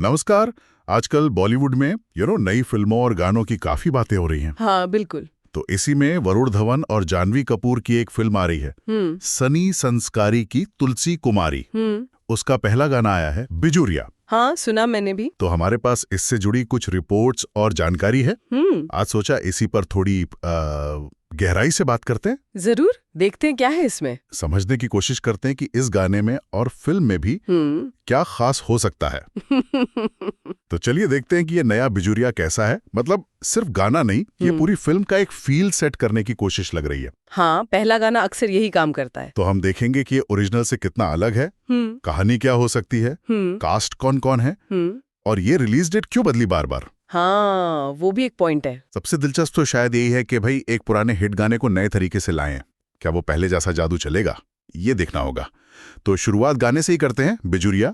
नमस्कार। आजकल बॉलीवुड में नई फिल्मों और गानों की काफी बातें हो रही हैं। हाँ बिल्कुल। तो इसी में वरुण धवन और जानवी कपूर की एक फिल्म आ रही है, सनी संस्कारी की तुलसी कुमारी। उसका पहला गाना आया है बिजुरिया। हाँ सुना मैंने भी। तो हमारे पास इससे जुड़ी कुछ रिपोर्ट्स और जानकारी है। आज सोचा इसी पर थोड़ी गहराई से बात करते हैं। जरूर, देखते हैं क्या है इसमें। समझने की कोशिश करते हैं कि इस गाने में और फिल्म में भी क्या खास हो सकता है। तो चलिए देखते हैं कि ये नया बिजुरिया कैसा है। मतलब सिर्फ गाना नहीं, ये पूरी फिल्म का एक फील सेट करने की कोशिश लग रही है। हाँ, पहला गाना अक्सर यही काम करता है। तो हम देखेंगे कि ये ओरिजिनल से कितना अलग है, कहानी क्या हो सकती है, कास्ट कौन कौन है, और ये रिलीज डेट क्यों बदली बार बार। हाँ, वो भी एक पॉइंट है। सबसे दिलचस्प तो शायद यही है कि भाई एक पुराने हिट गाने को नए तरीके से लाएं। क्या वो पहले जैसा जादू चलेगा, ये देखना होगा। तो शुरुआत गाने से ही करते हैं। बिजुरिया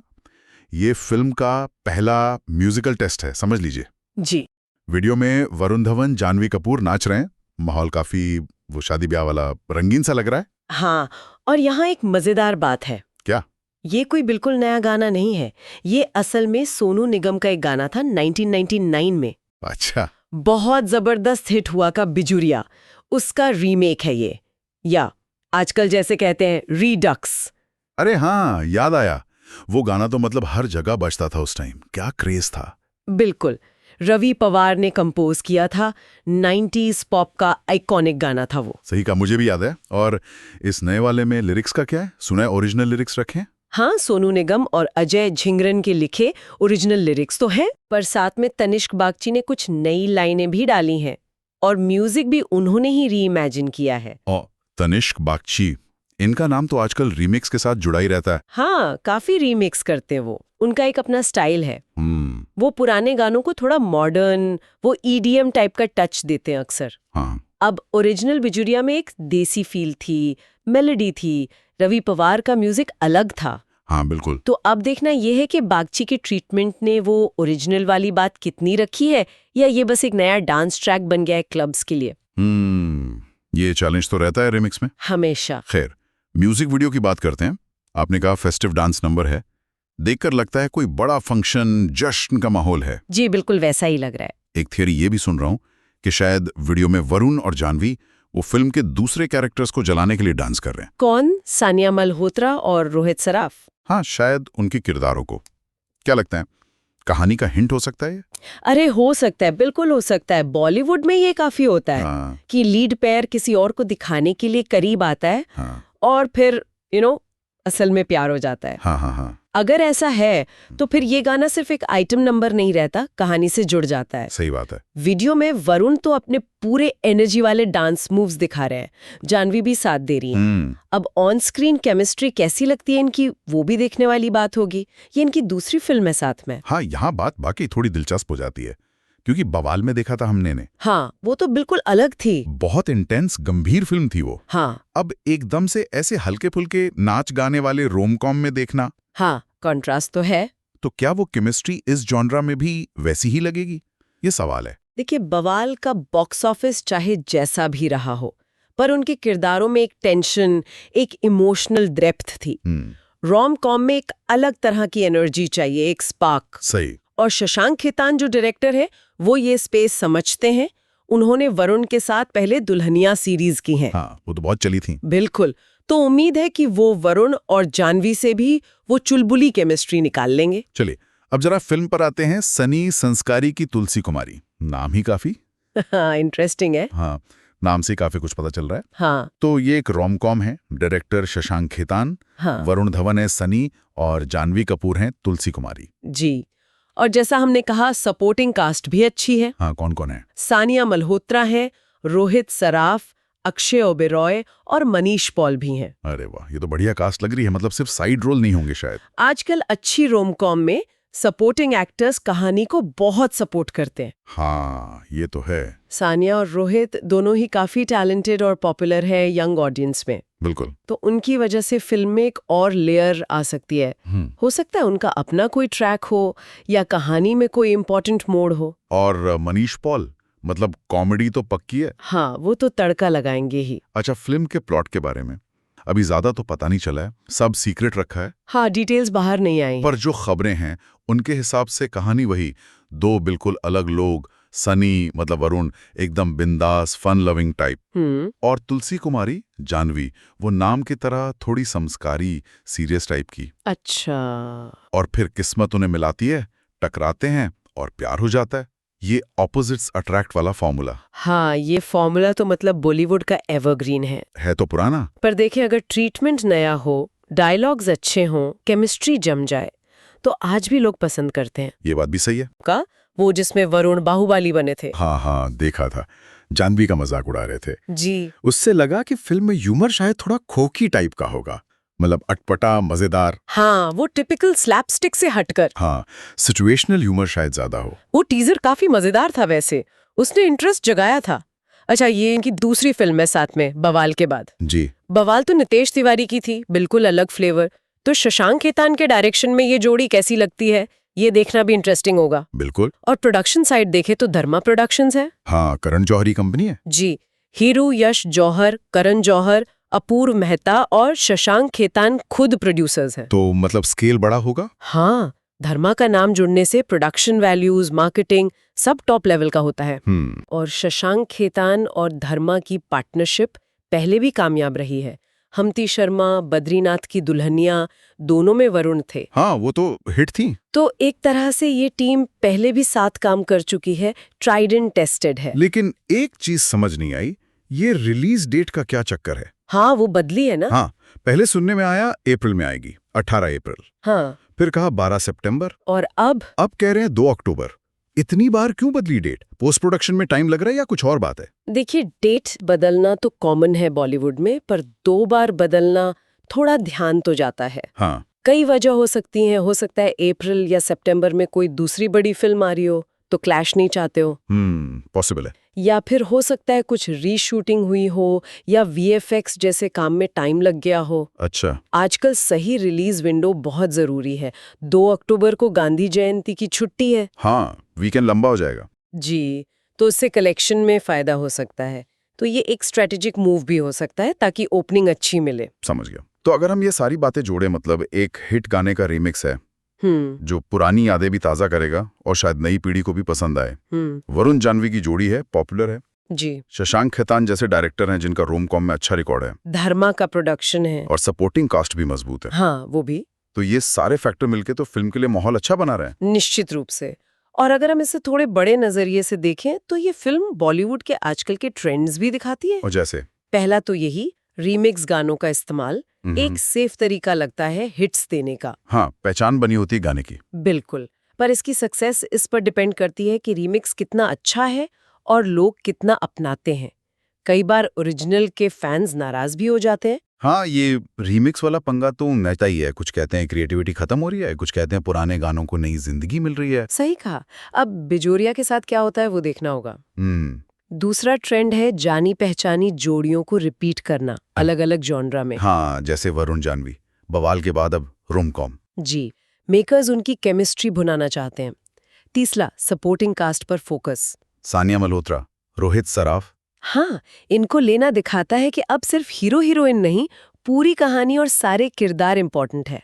ये फिल्म का पहला म्यूजिकल टेस्ट है, समझ लीजिए जी। वीडियो में वरुण धवन जानवी कपूर नाच रहे हैं। माहौल काफी वो शादी ब्याह वाला रंगीन सा लग रहा है। हाँ, और यहाँ एक मजेदार बात है। क्या? ये कोई बिल्कुल नया गाना नहीं है। ये असल में सोनू निगम का एक गाना था 1999 में। अच्छा। बहुत जबरदस्त हिट हुआ का बिजुरिया, उसका रीमेक है ये, या आजकल जैसे कहते हैं रीडक्स। अरे हाँ, याद आया। वो गाना तो मतलब हर जगह बजता था उस टाइम। क्या क्रेज था। बिल्कुल। रवि पवार ने कंपोज किया था। 90s पॉप का आइकॉनिक गाना था वो। सही कहा, मुझे भी याद है। और इस नए वाले में लिरिक्स का क्या है? सुना है ओरिजिनल लिरिक्स रखे हैं? हाँ, सोनू निगम और अजय झिंगरन के लिखे ओरिजिनल लिरिक्स तो हैं, पर साथ में तनिष्क बागची ने कुछ नई लाइनें भी डाली हैं और म्यूजिक भी उन्होंने ही रीइमेजिन किया है। तनिष्क बागची, इनका नाम तो आजकल रीमिक्स के साथ जुड़ा ही रहता है। हाँ, काफी रीमिक्स करते हैं वो। उनका एक अपना स्टाइल है। वो पुराने गानों को थोड़ा मॉडर्न, वो ईडीएम टाइप का टच देते हैं अक्सर। हाँ। अब ओरिजिनल बिजुरिया में एक देसी फील थी, मेलोडी थी, रवि पवार का म्यूजिक अलग था। हाँ बिल्कुल। तो अब देखना यह है कि बागची के ट्रीटमेंट ने वो ओरिजिनल वाली बात कितनी रखी है, या ये बस एक नया डांस ट्रैक बन गया है क्लब्स के लिए। ये चैलेंज तो रहता है रिमिक्स में हमेशा। खैर, म्यूजिक वीडियो की बात करते हैं। आपने कहा फेस्टिव डांस नंबर है, देखकर लगता है कोई बड़ा फंक्शन, जश्न का माहौल है। जी बिल्कुल वैसा ही लग रहा है। एक थियरी ये भी सुन रहा हूँ कि शायद वीडियो में वरुण और जानवी वो फिल्म के दूसरे कैरेक्टर्स को जलाने के लिए डांस कर रहे हैं। कौन? सानिया मल्होत्रा और रोहित सराफ? हाँ, शायद उनके किरदारों को। क्या लगता है, कहानी का हिंट हो सकता है ये? अरे हो सकता है, बिल्कुल हो सकता है। बॉलीवुड में ये काफी होता है कि लीड पेयर किसी और को दिखाने के लिए करीब आता है और फिर असल में प्यार हो जाता है। हाँ। अगर ऐसा है तो फिर ये गाना सिर्फ एक आइटम नंबर नहीं रहता, कहानी से जुड़ जाता है। सही बात है। वीडियो में वरुण तो अपने पूरे एनर्जी वाले डांस मूव्स दिखा रहे हैं, जानवी भी साथ दे रही है। अब ऑन स्क्रीन केमिस्ट्री कैसी लगती है इनकी, वो भी देखने वाली बात होगी। ये इनकी दूसरी फिल्म है साथ में। हाँ, यहाँ बात बाकी थोड़ी दिलचस्प हो जाती है, क्योंकि बवाल में देखा था हमने ने। हाँ, वो तो बिल्कुल अलग थी। बहुत इंटेंस गंभीर फिल्म थी वो। हाँ। अब एकदम से ऐसे हल्के फुल्के नाच गाने वाले रोम-कॉम में देखना। हाँ, कॉन्ट्रास्ट तो है। तो क्या वो केमिस्ट्री इस जॉनरा में भी वैसी ही लगेगी, ये सवाल है। देखिए, बवाल का बॉक्स ऑफिस चाहे जैसा भी रहा हो, पर उनके किरदारों में एक टेंशन, एक इमोशनल डेप्थ थी। रोम कॉम में एक अलग तरह की एनर्जी चाहिए, एक स्पार्क। सही। और शशांक खेतान जो डायरेक्टर है, वो ये स्पेस समझते हैं। उन्होंने वरुण के साथ पहले दुल्हनिया सीरीज की हैं। हाँ, वो तो बहुत चली थी। बिल्कुल। तो उम्मीद है कि वो वरुण और जानवी से भी वो चुलबुली केमिस्ट्री निकाल लेंगे। चलिए, अब जरा फिल्म पर आते हैं। सनी संस्कारी की तुलसी कुमारी, नाम ही काफी इंटरेस्टिंग है। हाँ, नाम से काफी कुछ पता चल रहा है। हाँ। तो ये एक रोम कॉम है। डायरेक्टर शशांक खेतान, वरुण धवन है सनी, और जानवी कपूर हैं तुलसी कुमारी। जी। और जैसा हमने कहा, सपोर्टिंग कास्ट भी अच्छी है। हाँ, कौन कौन है? सानिया मल्होत्रा है, रोहित सराफ, अक्षय ओबेरॉय और मनीष पॉल भी हैं। अरे वाह, ये तो बढ़िया कास्ट लग रही है। मतलब सिर्फ साइड रोल नहीं होंगे शायद। आजकल अच्छी रोम-कॉम में सपोर्टिंग एक्टर्स कहानी को बहुत सपोर्ट करते हैं। हाँ, ये तो है। सानिया और रोहित दोनों ही काफी टैलेंटेड और पॉपुलर है यंग ऑडियंस में। बिल्कुल। तो उनकी वजह से फिल्म में एक और लेयर आ सकती है। हो सकता है उनका अपना कोई ट्रैक हो, या कहानी में कोई इम्पोर्टेंट मोड़ हो। और मनीष पॉल, मतलब कॉमेडी तो पक्की है। हाँ, वो तो तड़का लगाएंगे ही। अच्छा, फिल्म के प्लॉट के बारे में अभी ज्यादा तो पता नहीं चला है, सब सीक्रेट रखा है। हाँ, डिटेल्स बाहर नहीं आई। पर जो खबरें हैं उनके हिसाब से कहानी वही, दो बिल्कुल अलग लोग, सनी मतलब वरुण एकदम बिंदास फन लविंग टाइप, और तुलसी कुमारी जानवी वो नाम की तरह थोड़ी संस्कारी सीरियस टाइप की। अच्छा। और फिर किस्मत उन्हें मिलाती है, टकराते हैं और प्यार हो जाता है। ये ऑपोजिट्स अट्रैक्ट वाला फॉर्मूला। हाँ, ये फॉर्मूला तो मतलब बॉलीवुड का एवरग्रीन है तो पुराना, पर देखिए अगर ट्रीटमेंट नया हो, डायलॉग्स अच्छे हों, केमिस्ट्री जम जाए तो आज भी लोग पसंद करते हैं। ये बात भी सही है। का वो जिसमें वरुण बाहुबली बने थे। हाँ, देखा था, जानवी का मजाक उड़ा रहे थे जी। उससे लगा कि फिल्म में ह्यूमर शायद थोड़ा खोखी टाइप का होगा, मतलब अटपटा मजेदार। हाँ, वो टिपिकल स्लैपस्टिक से हटकर। हाँ, सिचुएशनल ह्यूमर शायद ज्यादा हो। वो टीजर काफी मजेदार था वैसे, उसने इंटरेस्ट जगाया था। अच्छा, ये इनकी दूसरी फिल्म है साथ में, बवाल के बाद। जी। बवाल तो नितेश तिवारी की थी, बिल्कुल अलग फ्लेवर। तो शशांक खेतान के डायरेक्शन में ये जोड़ी कैसी लगती है, ये देखना भी इंटरेस्टिंग होगा। बिल्कुल। और प्रोडक्शन साइड देखे तो धर्मा प्रोडक्शंस है। हाँ, करण जौहरी कंपनी है। जी। हीरू यश जौहर, करण जौहर, अपूर्व मेहता और शशांक खेतान खुद प्रोड्यूसर्स हैं। तो मतलब स्केल बड़ा होगा। हाँ, धर्मा का नाम जुड़ने से प्रोडक्शन वैल्यूज, मार्केटिंग सब टॉप लेवल का होता है। और शशांक खेतान और धर्मा की पार्टनरशिप पहले भी कामयाब रही है। हमती शर्मा, बद्रीनाथ की दुल्हनिया, दोनों में वरुण थे। हाँ, वो तो हिट थी। तो एक तरह से ये टीम पहले भी साथ काम कर चुकी है, ट्राइड एंड टेस्टेड है। लेकिन एक चीज समझ नहीं आई, ये रिलीज डेट का क्या चक्कर है। हाँ, वो बदली है ना। हाँ, पहले सुनने में आया अप्रैल में आएगी, 18 अप्रैल। हाँ। फिर कहा 12 सितंबर। और अब कह रहे हैं 2 अक्टूबर। इतनी बार क्यों बदली डेट? पोस्ट प्रोडक्शन में टाइम लग रहा है या कुछ और बात है? देखिए, डेट बदलना तो कॉमन है बॉलीवुड में, पर 2 बार बदलना थोड़ा ध्यान तो जाता है। हाँ, कई वजह हो सकती हैं। हो सकता है अप्रैल या सितंबर में कोई दूसरी बड़ी फिल्म आ रही हो तो क्लैश नहीं चाहते हो। पॉसिबल है। या फिर हो सकता है कुछ रीशूटिंग हुई हो या वीएफएक्स जैसे काम में टाइम लग गया हो। अच्छा। आजकल सही रिलीज विंडो बहुत जरूरी है। 2 अक्टूबर को गांधी जयंती की छुट्टी है। हाँ, वीकेंड लंबा हो जाएगा। जी, तो उससे कलेक्शन में फायदा हो सकता है। तो ये एक स्ट्रेटेजिक मूव भी हो सकता है ताकि ओपनिंग अच्छी मिले। समझ गया। तो अगर हम ये सारी बातें जोड़े, मतलब एक हिट गाने का रीमिक्स है जो पुरानी यादें भी ताजा करेगा और शायद नई पीढ़ी को भी पसंद आए। वरुण जानवी की जोड़ी है, पॉपुलर है। जी। शशांक खेतान जैसे डायरेक्टर हैं जिनका रोम कॉम में अच्छा रिकॉर्ड है। धर्मा का प्रोडक्शन है और सपोर्टिंग कास्ट भी मजबूत है। हाँ, वो भी। तो ये सारे फैक्टर मिलके तो फिल्म के लिए माहौल अच्छा बना रहे हैं। निश्चित रूप से। और अगर हम इसे थोड़े बड़े नजरिए से देखें तो ये फिल्म बॉलीवुड के आजकल के ट्रेंड्स भी दिखाती है। और जैसे पहला तो यही रीमिक्स गानों का इस्तेमाल एक सेफ तरीका लगता है हिट्स देने का। हाँ, पहचान बनी होती है गाने की। बिल्कुल। पर इसकी सक्सेस इस पर डिपेंड करती है कि रीमिक्स कितना अच्छा है और लोग कितना अपनाते हैं। कई बार ओरिजिनल के फैंस नाराज भी हो जाते हैं। हाँ, ये रीमिक्स वाला पंगा तो नया ही है। कुछ कहते हैं क्रिएटिविटी खत्म हो रही है, कुछ कहते हैं पुराने गानों को नई जिंदगी मिल रही है। सही कहा। अब बिजोरिया के साथ क्या होता है वो देखना होगा। दूसरा ट्रेंड है जानी पहचानी जोड़ियों को रिपीट करना अलग अलग जॉनरा में। हाँ, जैसे वरुण जानवी, बवाल के बाद अब रोम कॉम। जी, मेकर्स उनकी केमिस्ट्री भुनाना चाहते हैं। तीसरा, सपोर्टिंग कास्ट पर फोकस। सानिया मल्होत्रा, रोहित सराफ। हाँ, इनको लेना दिखाता है कि अब सिर्फ हीरो हीरोइन नहीं, पूरी कहानी और सारे किरदार इंपॉर्टेंट है।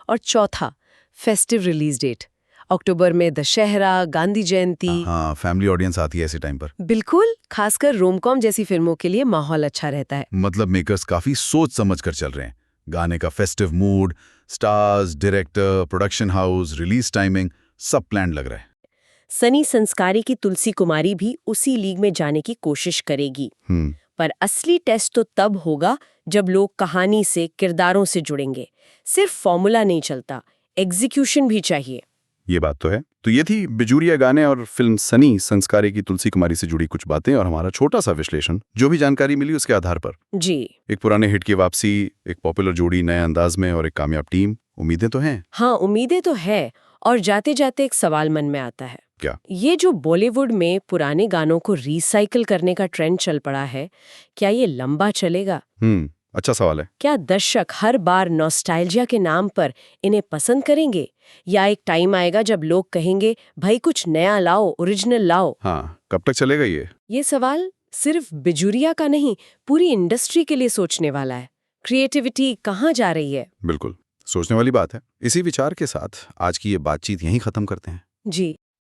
और चौथा, फेस्टिव रिलीज डेट। अक्टूबर में दशहरा, गांधी जयंती। हाँ, फैमिली ऑडियंस आती है ऐसे टाइम पर। बिल्कुल, खासकर रोमकॉम जैसी फिल्मों के लिए माहौल अच्छा रहता है। मतलब मेकर्स काफी सोच समझ कर चल रहे हैं। गाने का festive mood, stars, director, production house, release timing, सब प्लान लग रहा है। सनी संस्कारी की तुलसी कुमारी भी उसी लीग में जाने की कोशिश करेगी। पर असली टेस्ट तो तब होगा जब लोग कहानी से, किरदारों से जुड़ेंगे। सिर्फ फॉर्मूला नहीं चलता, एग्जीक्यूशन भी चाहिए। ये बात तो है। तो ये थी बिजूरिया गाने और फिल्म सनी संस्कारी की तुलसी कुमारी से जुड़ी कुछ बातें और हमारा छोटा सा विश्लेषण, जो भी जानकारी मिली उसके आधार पर। जी। एक पुराने हिट की वापसी, एक पॉपुलर जोड़ी नए अंदाज में और एक कामयाब टीम। उम्मीदें तो हैं। हाँ, उम्मीदें तो है। और जाते जाते एक सवाल मन में आता है। क्या? ये जो बॉलीवुड में पुराने गानों को रिसाइकिल करने का ट्रेंड चल पड़ा है, क्या ये लंबा चलेगा? अच्छा सवाल है। क्या दर्शक हर बार नॉस्टैल्जिया के नाम पर इन्हें पसंद करेंगे, या एक टाइम आएगा जब लोग कहेंगे भाई कुछ नया लाओ, ओरिजिनल लाओ? हाँ, कब तक चलेगा ये? ये सवाल सिर्फ बिजुरिया का नहीं, पूरी इंडस्ट्री के लिए सोचने वाला है। क्रिएटिविटी कहाँ जा रही है? बिल्कुल, सोचने वाली बात है। इसी विचार के साथ आज की ये बातचीत यहीं खत्म करते हैं। जी।